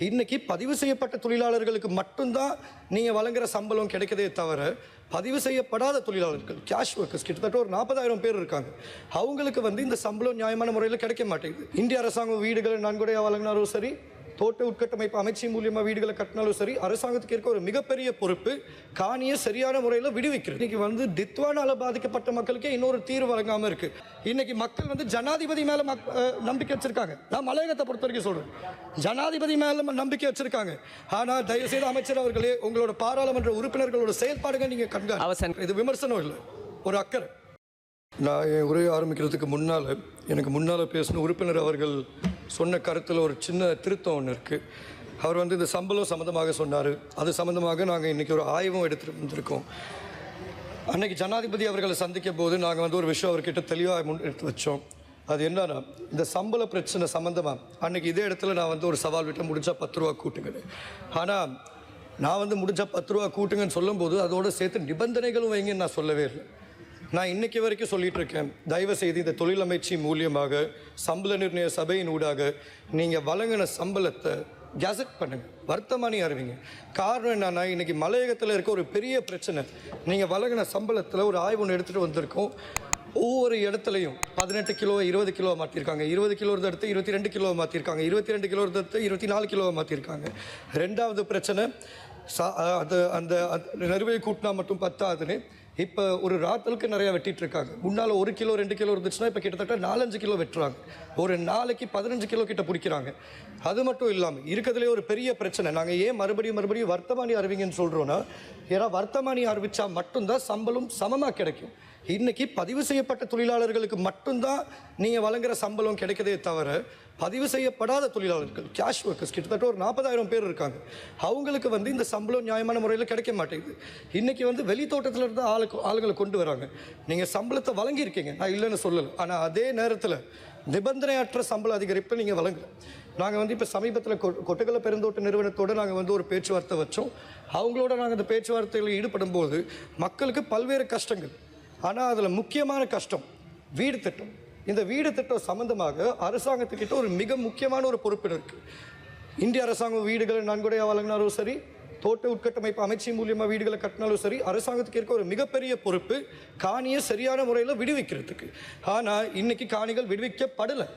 இன்னைக்கு பதிவு செய்யப்பட்ட தொழிலாளர்களுக்கு மட்டும்தான் நீங்கள் வழங்குற சம்பளம் கிடைக்கதே தவிர பதிவு செய்யப்படாத தொழிலாளர்கள் கேஷ் ஒர்க்கர்ஸ் கிட்டத்தட்ட ஒரு 40,000 பேர் இருக்காங்க. அவங்களுக்கு இந்த சம்பளம் நியாயமான முறையில் கிடைக்க மாட்டேங்குது. இந்திய அரசாங்கம் வீடுகளை நன்கொடையாக வழங்கினாலும் சரி, தோட்ட உட்கட்டமைப்பு அமைச்சு மூலியமாக வீடுகளை கட்டினாலும் சரி, அரசாங்கத்துக்கு இருக்க ஒரு மிகப்பெரிய பொறுப்பு காணியை சரியான முறையில் விடுவிக்கிறது. இன்னைக்கு தித்வானால பாதிக்கப்பட்ட மக்களுக்கே இன்னொரு தீர்வு வழங்காமல் இருக்கு. இன்னைக்கு மக்கள் ஜனாதிபதி மேல நம்பிக்கை வச்சிருக்காங்க. நான் மலையகத்தை பொறுத்த வரைக்கும் சொல்றேன், ஜனாதிபதி மேல நம்பிக்கை வச்சிருக்காங்க. ஆனா தயவுசெய்து அமைச்சர் அவர்களே, உங்களோட பாராளுமன்ற உறுப்பினர்களோட செயல்பாடுகள் நீங்க கண்காணி. இது விமர்சனம் இல்லை, ஒரு அக்கறை. நான் என் உரையை ஆரம்பிக்கிறதுக்கு முன்னால் எனக்கு முன்னால் பேசின உறுப்பினர் அவர்கள் சொன்ன கருத்தில் ஒரு சின்ன திருத்தம் ஒன்று இருக்குது. அவர் இந்த சம்பளம் சம்மந்தமாக சொன்னார். அது சம்மந்தமாக நாங்கள் இன்றைக்கி ஒரு ஆய்வும் எடுத்துகிட்டு வந்திருக்கோம். அன்றைக்கி ஜனாதிபதி அவர்களை சந்திக்கும் போது நாங்கள் ஒரு விஷயம் அவர்கிட்ட தெளிவாக எடுத்து வச்சோம். அது என்னன்னா, இந்த சம்பள பிரச்சனை சம்மந்தமாக அன்றைக்கி இதே இடத்துல நான் ஒரு சவால் விட்டு முடிஞ்சால் 10 ரூபா கூட்டுங்க. ஆனால் நான் முடிஞ்சால் 10 ரூபா கூட்டுங்கன்னு சொல்லும்போது அதோடு சேர்த்து நிபந்தனைகளும் வைங்கன்னு நான் சொல்லவே இல்லை. நான் இன்றைக்கி வரைக்கும் சொல்லிகிட்டு இருக்கேன், தயவு செய்து இந்த தொழிலமைச்சு மூலியமாக சம்பள நிர்ணய சபையின் ஊடாக நீங்கள் வழங்கின சம்பளத்தை கெசட் பண்ணுங்கள், வர்த்தமானி அறிவிங்க. காரணம் என்னன்னா, இன்றைக்கி மலையகத்தில் இருக்க ஒரு பெரிய பிரச்சனை. நீங்கள் வழங்கின சம்பளத்தில் ஒரு ஆய்வு ஒன்று எடுத்துகிட்டு வந்திருக்கோம். ஒவ்வொரு இடத்துலையும் 18 கிலோ 20 கிலோ மாற்றிருக்காங்க, 20 கிலோ எடுத்து 22 கிலோ மாற்றிருக்காங்க, 22 கிலோ எடுத்து 24 கிலோ மாற்றிருக்காங்க. ரெண்டாவது பிரச்சனை, அந்த நிறுவை கூட்டினா மட்டும் பத்தாதுன்னு இப்போ ஒரு ராத்தலுக்கு நிறையா வெட்டிட்டு இருக்காங்க. முன்னால் 1 கிலோ 2 கிலோ இருந்துச்சுன்னா இப்போ கிட்டத்தட்ட 4-5 கிலோ வெட்டுறாங்க. ஒரு நாளைக்கு 15 கிலோ கிட்ட பிடிக்கிறாங்க. அது மட்டும் இல்லாமல் இருக்கிறதுலே ஒரு பெரிய பிரச்சனை, நாங்கள் ஏன் மறுபடியும் வர்த்தமானி அறிவிங்கன்னு சொல்கிறோன்னா, ஏன்னா வர்த்தமானி அறிவிச்சா மட்டும்தான் சம்பளம் சமமாக கிடைக்கும். இன்னைக்கு பதிவு செய்யப்பட்ட தொழிலாளர்களுக்கு மட்டும்தான் நீங்கள் வழங்குற சம்பளம் கிடைக்கதே தவிர பதிவு செய்யப்படாத தொழிலாளர்கள் கேஷ் ஒர்க்கர்ஸ் கிட்டத்தட்ட ஒரு 40,000 பேர் இருக்காங்க. அவங்களுக்கு இந்த சம்பளம் நியாயமான முறையில் கிடைக்க மாட்டேங்குது. இன்றைக்கி வெளி தோட்டத்தில் இருந்து ஆளுங்களை கொண்டு வராங்க. நீங்கள் சம்பளத்தை வழங்கியிருக்கீங்க, நான் இல்லைன்னு சொல்லலை. ஆனால் அதே நேரத்தில் நிபந்தனையற்ற சம்பள அதிகரிப்பை நீங்கள் வழங்கல. நாங்கள் இப்போ சமீபத்தில் கொட்டகல பெருந்தோட்ட நிறுவனத்தோடு நாங்கள் ஒரு பேச்சுவார்த்தை வச்சோம். அவங்களோட நாங்கள் இந்த பேச்சுவார்த்தையில் ஈடுபடும் போது மக்களுக்கு பல்வேறு கஷ்டங்கள், ஆனால் அதில் முக்கியமான கஷ்டம் வீடு திட்டம். இந்த வீடு திட்டம் சம்பந்தமாக அரசாங்கத்துக்கிட்ட ஒரு மிக முக்கியமான ஒரு பொறுப்பு இருக்குது. இந்திய அரசாங்கம் வீடுகளை நன்கொடையாக வழங்கினாலும் சரி, தோட்ட உட்கட்டமைப்பு அமைச்சு மூலியமாக வீடுகளை கட்டினாலும் சரி, அரசாங்கத்துக்கு இருக்க ஒரு மிகப்பெரிய பொறுப்பு காணியை சரியான முறையில் விடுவிக்கிறதுக்கு. ஆனால் இன்னைக்கு காணிகள் விடுவிக்கப்படலை.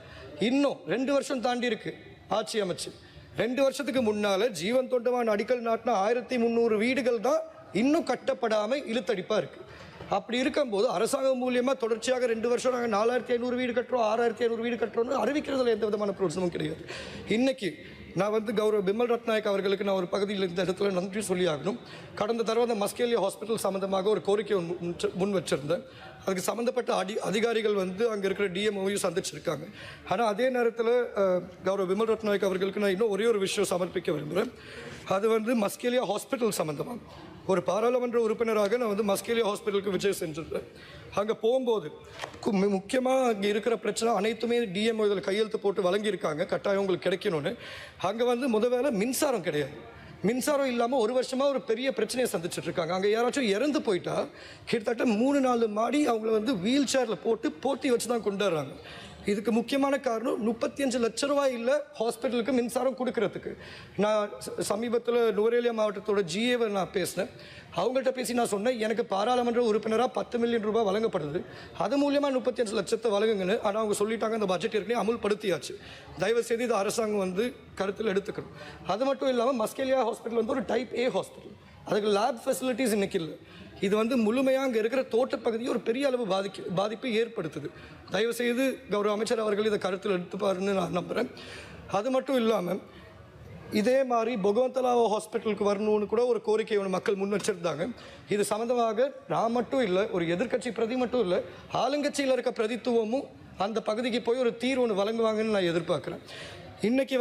இன்னும் 2 வருஷம் தாண்டி இருக்கு ஆட்சி அமைச்சு. 2 வருஷத்துக்கு முன்னால் ஜீவன் தொண்டமான அடிக்கல் நாட்டின 1300 வீடுகள் தான் இன்னும் கட்டப்படாமல் இழுத்தடிப்பாக இருக்குது. அப்படி இருக்கும்போது அரசாங்கம் மூலியமாக தொடர்ச்சியாக 2 வருஷம் நாங்கள் 4500 வீடு கட்டுறோம், 6500 வீடு கட்டுறோம்னு அறிவிக்கிறதுல எந்த விதமான பிரோஜனமும் கிடையாது. இன்னைக்கு நான் கௌரவ பிமல் ரத்நாயக் அவர்களுக்கு நான் ஒரு பகுதியில் இந்த இடத்துல நன்றி சொல்லி ஆகணும். கடந்த தடவை அந்த மஸ்கேலியா ஹாஸ்பிட்டல் சம்மந்தமாக ஒரு கோரிக்கை முன் வச்சிருந்தேன். அதுக்கு சம்மந்தப்பட்ட அதிகாரிகள் அங்கே இருக்கிற டிஎம்ஓவையும் சந்திச்சிருக்காங்க. ஆனால் அதே நேரத்தில் கௌரவ பிமல் ரத்நாயக் அவர்களுக்கு நான் இன்னும் ஒரே ஒரு விஷயம் சமர்ப்பிக்க விரும்புகிறேன். அது மஸ்கேலியா ஹாஸ்பிட்டல் சம்மந்தமாக ஒரு பாராளுமன்ற உறுப்பினராக நான் மஸ்கேலியா ஹாஸ்பிட்டலுக்கு விஜய் செஞ்சிருந்தேன். அங்கே போகும்போது முக்கியமாக அங்கே இருக்கிற பிரச்சனை அனைத்துமே டிஎம்ஓ இதில் கையெழுத்து போட்டு வழங்கியிருக்காங்க, கட்டாயம் உங்களுக்கு கிடைக்கணும்னு. அங்கே முத வேலை மின்சாரம் கிடையாது. மின்சாரம் இல்லாமல் 1 வருஷமாக ஒரு பெரிய பிரச்சனையை சந்திச்சுட்டு இருக்காங்க. அங்கே யாராச்சும் இறந்து போயிட்டா கிட்டத்தட்ட 3-4 மாடி அவங்கள வீல் சேரில் போட்டி வச்சு தான் கொண்டு வர்றாங்க. இதுக்கு முக்கியமான காரணம் 35 லட்ச ரூபாய் இல்லை ஹாஸ்பிட்டலுக்கு மின்சாரம் கொடுக்கறதுக்கு. நான் சமீபத்தில் நுவரேலியா மாவட்டத்தோட ஜிஏவை நான் பேசினேன். அவங்கள்ட்ட பேசி நான் சொன்னேன், எனக்கு பாராளுமன்ற உறுப்பினராக 10 மில்லியன் ரூபாய் வழங்கப்படுது, அது மூலியமாக 35 லட்சத்தை வழங்குங்கன்னு. ஆனால் அவங்க சொல்லிட்டாங்க, அந்த பட்ஜெட் ஏற்கனவே அமுல்படுத்தியாச்சு. தயவுசெய்து இது அரசாங்கம் கருத்தில் எடுத்துக்கணும். அது மட்டும் இல்லாமல் மஸ்கேலியா ஹாஸ்பிட்டல் ஒரு டைப் ஏ ஹாஸ்பிட்டல், அதுக்கு லேப் ஃபெசிலிட்டிஸ் இன்னைக்கு இல்லை. இது முழுமையாக அங்கே இருக்கிற தோட்டப்பகுதியை ஒரு பெரிய அளவு பாதிப்பை ஏற்படுத்துது. தயவுசெய்து கௌரவ அமைச்சர் அவர்கள் இதை கருத்தில் எடுத்துப்பாருன்னு நான் நம்புகிறேன். அது மட்டும் இல்லாமல் இதே மாதிரி பொகவந்தலாவோ ஹாஸ்பிட்டலுக்கு வரணும்னு கூட ஒரு கோரிக்கை மக்கள் முன் வச்சிருந்தாங்க. இது சம்மந்தமாக நான் மட்டும் இல்லை, ஒரு எதிர்கட்சி பிரதி மட்டும் இல்லை, ஆளுங்கட்சியில் இருக்க பிரதித்துவமும் அந்த பகுதிக்கு போய் ஒரு தீர்வு ஒன்று வழங்குவாங்கன்னு நான் எதிர்பார்க்குறேன். இன்றைக்கி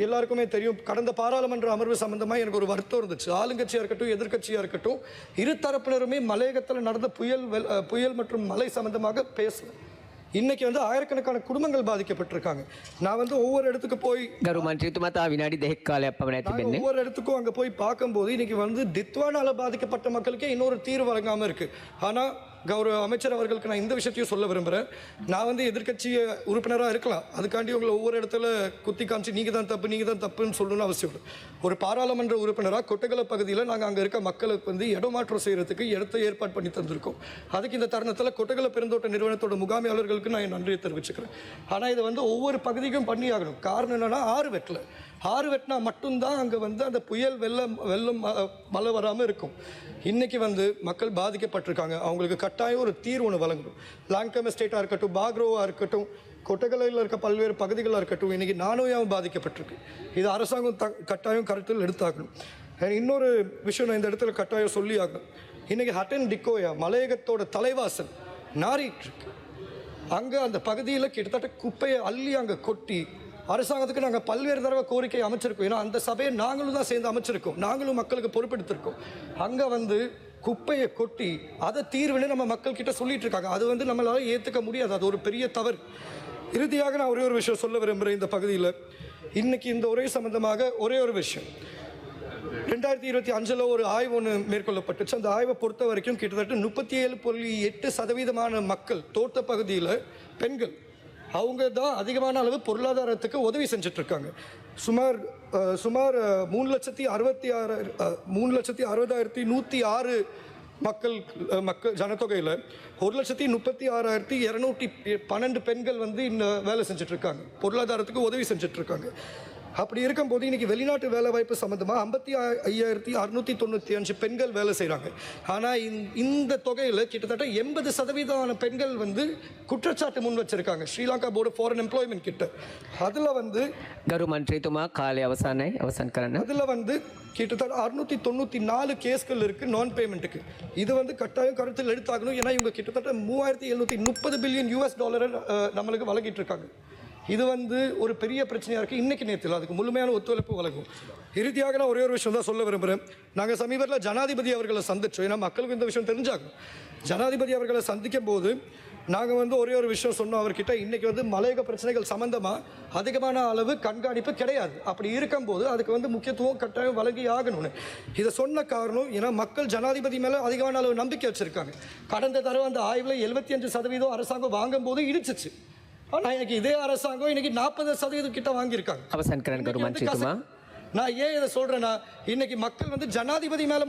எல்லாருக்குமே தெரியும், கடந்த பாராளுமன்ற அமர்வு சம்பந்தமாக எனக்கு ஒரு வருத்தம் இருந்துச்சு. ஆளுங்கட்சியாக இருக்கட்டும் எதிர்கட்சியாக இருக்கட்டும் இரு தரப்பினருமே மலையகத்தில் நடந்த புயல் மற்றும் மழை சம்பந்தமாக பேசுவேன். இன்னைக்கு ஆயிரக்கணக்கான குடும்பங்கள் பாதிக்கப்பட்டிருக்காங்க. நான் ஒவ்வொரு இடத்துக்கு போய் ஒவ்வொரு இடத்துக்கும் அங்கே போய் பார்க்கும்போது இன்னைக்கு தித்வானால பாதிக்கப்பட்ட மக்களுக்கே இன்னொரு தீர்வு வழங்காமல் இருக்கு. ஆனால் கௌரவ அமைச்சர் அவர்களுக்கு நான் இந்த விஷயத்தையும் சொல்ல விரும்புகிறேன். நான் வந்து எதிர்க்கட்சி உறுப்பினராக இருக்கலாம், அதுக்காண்டி உங்களை ஒவ்வொரு இடத்துல குத்தி காமிச்சு நீங்கள் தான் தப்புன்னு சொல்லணும்னு அவசியம் இல்லை. ஒரு பாராளுமன்ற உறுப்பினராக கொட்டகல பகுதியில் நாங்கள் அங்கே இருக்க மக்களுக்கு வந்து இடமாற்றம் செய்கிறதுக்கு இடத்தை ஏற்பாடு பண்ணி தந்திருக்கோம். அதுக்கு இந்த தருணத்தில் கொட்டகல பெருந்தோட்ட நிறுவனத்தோட முகாமையாளர்களுக்கு நான் என் நன்றியை தெரிவிச்சுக்கிறேன். ஆனால் இதை வந்து ஒவ்வொரு பகுதிக்கும் பண்ணி ஆகணும். காரணம் என்னென்னா ஆறு வெட்டினா மட்டும்தான் அங்கே வந்து அந்த புயல் வெள்ளம் மழை வராமல் இருக்கும். இன்றைக்கி வந்து மக்கள் பாதிக்கப்பட்டிருக்காங்க, அவங்களுக்கு கட்டாயம் ஒரு தீர்வு ஒன்று வழங்கணும். லாங்கம் எஸ்டேட்டாக இருக்கட்டும், பாக்ரோவாக இருக்கட்டும், கொட்டகலையில் இருக்க பல்வேறு பகுதிகளாக இருக்கட்டும், இன்றைக்கி நானோயாவும் பாதிக்கப்பட்டிருக்கு. இது அரசாங்கம் கட்டாயம் கருத்தில் எடுத்தாகணும். இன்னொரு விஷயம் நான் இந்த இடத்துல கட்டாயம் சொல்லி ஆகணும். இன்றைக்கி ஹட்டன் டிக்கோயா மலையகத்தோட தலைவாசல் நாறிட்டுருக்கு. அங்கே அந்த பகுதியில் கிட்டத்தட்ட குப்பையை அள்ளி அங்கே கொட்டி அரசாங்கத்துக்கு நாங்கள் பல்வேறு தடவை கோரிக்கை அமைச்சிருக்கோம். ஏன்னா அந்த சபையை நாங்களும் தான் சேர்ந்து அமைச்சிருக்கோம், நாங்களும் மக்களுக்கு பொறுப்பெடுத்திருக்கோம். அங்கே வந்து குப்பையை கொட்டி அதை தீர்வுன்னு நம்ம மக்கள் கிட்ட சொல்லிட்டு இருக்காங்க. அது வந்து நம்மளால ஏற்றுக்க முடியாது, அது ஒரு பெரிய தவறு. இறுதியாக நான் ஒரே ஒரு விஷயம் சொல்ல விரும்புகிறேன். இந்த பகுதியில் இன்னைக்கு இந்த உரை சம்பந்தமாக ஒரே ஒரு விஷயம், 2025 ஒரு ஆய்வு ஒன்று மேற்கொள்ளப்பட்டுச்சு. அந்த ஆய்வை பொறுத்த வரைக்கும் கிட்டத்தட்ட 37.8% மக்கள் தோட்ட பகுதியில் பெண்கள் அவங்க தான் அதிகமான அளவு பொருளாதாரத்துக்கு உதவி செஞ்சுட்டு இருக்காங்க. சுமார் 3,60,106 மக்கள் ஜனத்தொகையில் 1,36,212 பெண்கள் வந்து இந்த வேலை செஞ்சுட்டு இருக்காங்க, பொருளாதாரத்துக்கு உதவி செஞ்சுட்டு இருக்காங்க. அப்படி இருக்கும்போது இன்னைக்கு வெளிநாட்டு வேலை வாய்ப்பு சம்பந்தமாக 55,695 பெண்கள் வேலை செய்கிறாங்க. ஆனால் இந்த தொகையில் கிட்டத்தட்ட 80% பெண்கள் வந்து குற்றச்சாட்டு முன் வச்சிருக்காங்க ஸ்ரீலங்கா போர்டு ஃபாரின் எம்ப்ளாய்மெண்ட் கிட்ட. அதில் வந்து அதில் வந்து கிட்டத்தட்ட 694 கேஸ்கள் இருக்குது நான் பேமெண்ட்டுக்கு. இது வந்து கட்டாயம் கருத்தில் எடுத்தாகணும். ஏன்னா இவங்க கிட்டத்தட்ட $3,730 பில்லியன் நம்மளுக்கு வழங்கிட்டு இருக்காங்க. இது வந்து ஒரு பெரிய பிரச்சனையாக இருக்குது. இன்றைக்கி நேரத்தில் அதுக்கு முழுமையான ஒத்துழைப்பு வழங்கும். இறுதியாக நான் ஒரே ஒரு விஷயம் தான் சொல்ல விரும்புகிறேன். நாங்கள் சமீபத்தில் ஜனாதிபதி அவர்களை சந்தித்தோம். ஏன்னா மக்களுக்கு இந்த விஷயம் தெரிஞ்சாகும். ஜனாதிபதி அவர்களை சந்திக்கும் போது நாங்கள் வந்து ஒரே ஒரு விஷயம் சொன்னோம் அவர்கிட்ட, இன்றைக்கி வந்து மலையக பிரச்சனைகள் சம்மந்தமாக அதிகமான அளவு கண்காணிப்பு கிடையாது. அப்படி இருக்கும்போது அதுக்கு வந்து முக்கியத்துவம் கட்டாயம் வழங்கி ஆகணும்னு இதை சொன்ன காரணம், ஏன்னா மக்கள் ஜனாதிபதி மேலே அதிகமான அளவு நம்பிக்கை வச்சுருக்காங்க. கடந்த தடவை அந்த ஆய்வில் 75% அரசாங்கம் வாங்கும் போது இடிச்சிச்சு. ஆனால் இன்னைக்கு இதே அரசாங்கம் இன்னைக்கு 40% கிட்ட வாங்கியிருக்காங்க. நான் ஏன் இதை சொல்றேன்னா, இன்னைக்கு மக்கள் வந்து ஜனாதிபதி மேல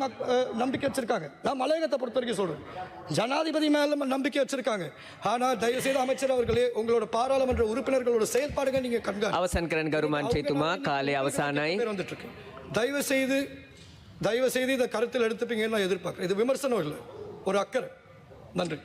நம்பிக்கை வச்சிருக்காங்க. நான் மலையகத்தை பொறுத்த வரைக்கும் சொல்றேன், ஜனாதிபதி மேல நம்பிக்கை வச்சிருக்காங்க. ஆனா தயவு செய்து அமைச்சர் அவர்களே, உங்களோட பாராளுமன்ற உறுப்பினர்களோட செயல்பாடுகள் நீங்க வந்துட்டு இருக்கு. தயவு செய்து இதை கருத்தில் எடுத்துப்பீங்கன்னு நான் எதிர்பார்க்கிறேன். இது விமர்சனம் இல்லை, ஒரு அக்கறை. நன்றி.